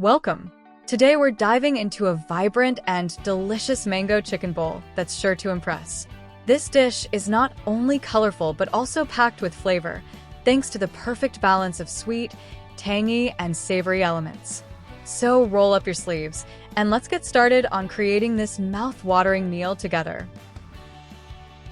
Welcome! Today we're diving into a vibrant and delicious mango chicken bowl that's sure to impress. This dish is not only colorful but also packed with flavor, thanks to the perfect balance of sweet, tangy, and savory elements. So roll up your sleeves, and let's get started on creating this mouth-watering meal together.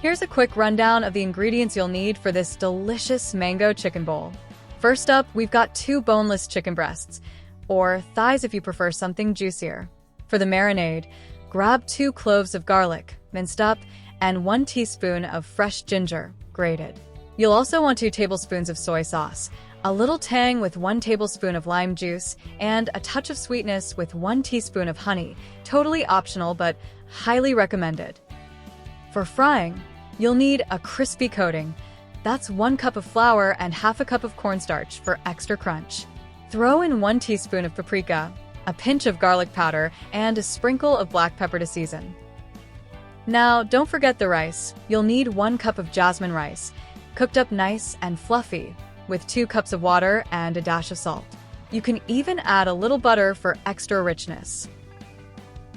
Here's a quick rundown of the ingredients you'll need for this delicious mango chicken bowl. First up, we've got 2 boneless chicken breasts, or thighs if you prefer something juicier. For the marinade, grab 2 cloves of garlic, minced up, and 1 teaspoon of fresh ginger, grated. You'll also want 2 tablespoons of soy sauce, a little tang with 1 tablespoon of lime juice, and a touch of sweetness with 1 teaspoon of honey, totally optional but highly recommended. For frying, you'll need a crispy coating. That's 1 cup of flour and half a cup of cornstarch for extra crunch. Throw in 1 teaspoon of paprika, a pinch of garlic powder, and a sprinkle of black pepper to season. Now, don't forget the rice. You'll need 1 cup of jasmine rice, cooked up nice and fluffy, with 2 cups of water and a dash of salt. You can even add a little butter for extra richness.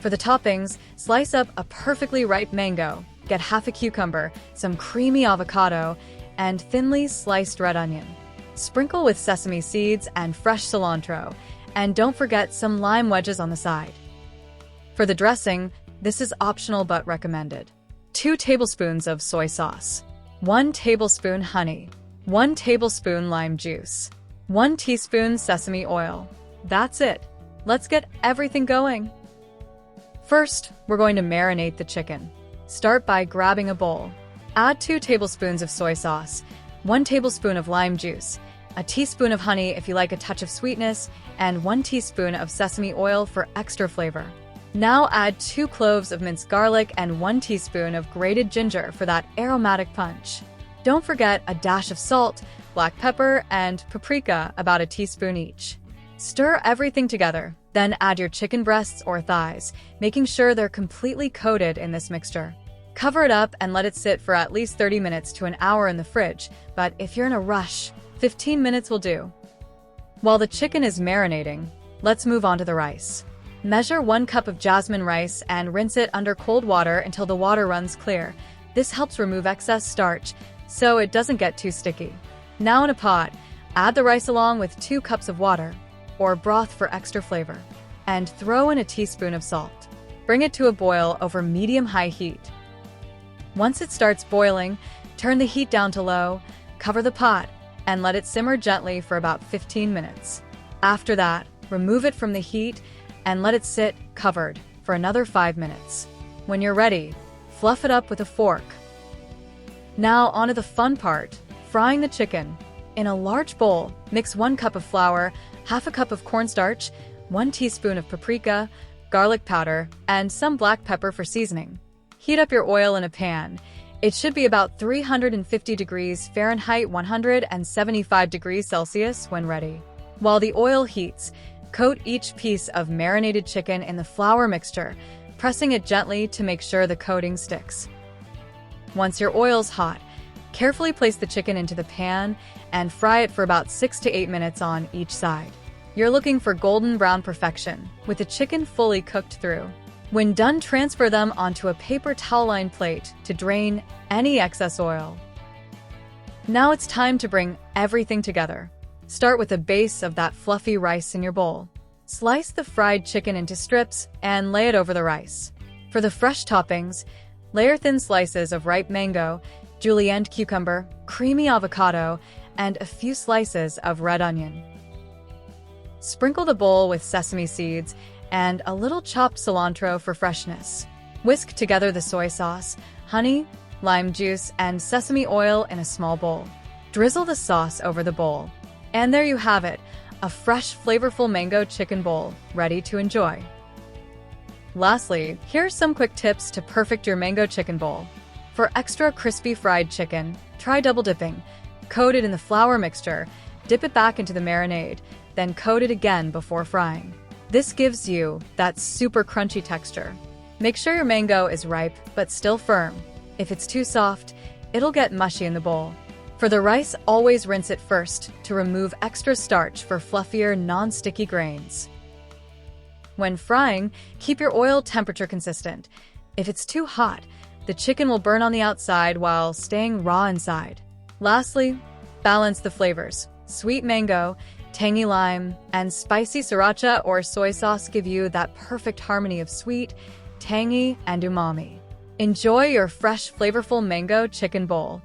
For the toppings, slice up a perfectly ripe mango, get half a cucumber, some creamy avocado, and thinly sliced red onion. Sprinkle with sesame seeds and fresh cilantro, and don't forget some lime wedges on the side. For the dressing, this is optional but recommended. 2 tablespoons of soy sauce, 1 tablespoon honey, 1 tablespoon lime juice, 1 teaspoon sesame oil. That's it. Let's get everything going. First, we're going to marinate the chicken. Start by grabbing a bowl. Add 2 tablespoons of soy sauce, 1 tablespoon of lime juice, a teaspoon of honey if you like a touch of sweetness, and 1 teaspoon of sesame oil for extra flavor. Now add 2 cloves of minced garlic and 1 teaspoon of grated ginger for that aromatic punch. Don't forget a dash of salt, black pepper, and paprika, about a teaspoon each. Stir everything together, then add your chicken breasts or thighs, making sure they're completely coated in this mixture. Cover it up and let it sit for at least 30 minutes to an hour in the fridge, but if you're in a rush, 15 minutes will do. While the chicken is marinating, let's move on to the rice. Measure 1 cup of jasmine rice and rinse it under cold water until the water runs clear. This helps remove excess starch, so it doesn't get too sticky. Now in a pot, add the rice along with 2 cups of water, or broth for extra flavor, and throw in a teaspoon of salt. Bring it to a boil over medium-high heat. Once it starts boiling, turn the heat down to low, cover the pot, and let it simmer gently for about 15 minutes. After that, remove it from the heat and let it sit covered for another 5 minutes. When you're ready, fluff it up with a fork. Now onto the fun part, frying the chicken. In a large bowl, mix 1 cup of flour, half a cup of cornstarch, 1 teaspoon of paprika, garlic powder, and some black pepper for seasoning. Heat up your oil in a pan. It should be about 350 degrees Fahrenheit, 175 degrees Celsius when ready. While the oil heats, coat each piece of marinated chicken in the flour mixture, pressing it gently to make sure the coating sticks. Once your oil's hot, carefully place the chicken into the pan and fry it for about 6 to 8 minutes on each side. You're looking for golden brown perfection, with the chicken fully cooked through. When done, transfer them onto a paper towel-lined plate to drain any excess oil. Now it's time to bring everything together. Start with the base of that fluffy rice in your bowl. Slice the fried chicken into strips and lay it over the rice. For the fresh toppings, layer thin slices of ripe mango, julienne cucumber, creamy avocado, and a few slices of red onion. Sprinkle the bowl with sesame seeds and a little chopped cilantro for freshness. Whisk together the soy sauce, honey, lime juice, and sesame oil in a small bowl. Drizzle the sauce over the bowl. And there you have it, a fresh, flavorful mango chicken bowl, ready to enjoy. Lastly, here are some quick tips to perfect your mango chicken bowl. For extra crispy fried chicken, try double dipping. Coat it in the flour mixture, dip it back into the marinade, then coat it again before frying. This gives you that super crunchy texture. Make sure your mango is ripe but still firm. If it's too soft, it'll get mushy in the bowl. For the rice, always rinse it first to remove extra starch for fluffier, non-sticky grains. When frying, keep your oil temperature consistent. If it's too hot, the chicken will burn on the outside while staying raw inside. Lastly, balance the flavors. Sweet mango, tangy lime, and spicy sriracha or soy sauce give you that perfect harmony of sweet, tangy, and umami. Enjoy your fresh, flavorful mango chicken bowl.